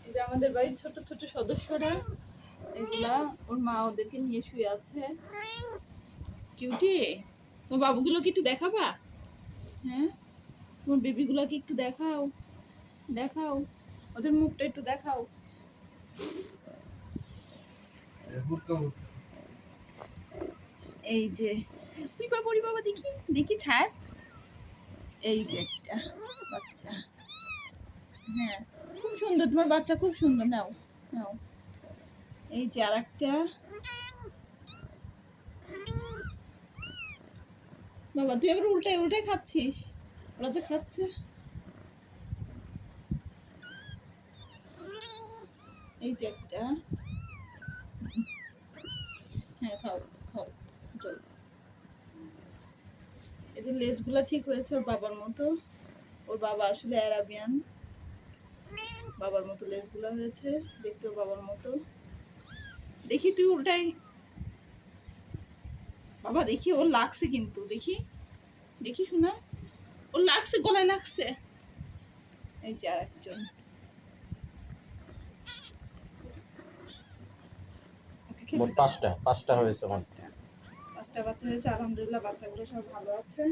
এই যে আমাদের বাড়ির ছোট ছোট সদস্যরা, এগুলা ওর মা ওদেরকে নিয়ে শুয়ে আছে। কিউটি, তোমার বাবুগুলোকে একটু দেখাবা? হ্যাঁ, তোমার বেবিগুলোকে একটু দেখাও, দেখাও, ওদের মুখটা একটু দেখাও। এই যে পরি বাবা, দেখি দেখি ছাড়। এই যে একটা বাচ্চা, হ্যাঁ খুব সুন্দর, তোমার বাচ্চা খুব সুন্দর। নাও নাও, এই যে আর একটা। বাবা তুই আবার উল্টাই উল্টাই খাচ্ছিস, ওরা যে খাচ্ছে। এই যে একটা, হ্যাঁ খাও খাও, চল। এদের লেজগুলা ঠিক হয়েছে ওর বাবার মতো। ওর বাবা আসলে অ্যারাবিয়ান, বাবার মতো লেজগুলা হয়েছে, দেখতে ওর বাবার মতো। দেখি তুই উল্টাই বাবা, দেখি ওর লাগছে কিন্তু, দেখি দেখি শোনা, ওর লাগছে, গলায় লাগছে। এই যে আর একজন, পাঁচটা হয়েছে, পাঁচটা বাচ্চা হয়েছে, আলহামদুলিল্লাহ বাচ্চাগুলো সব ভালো আছে।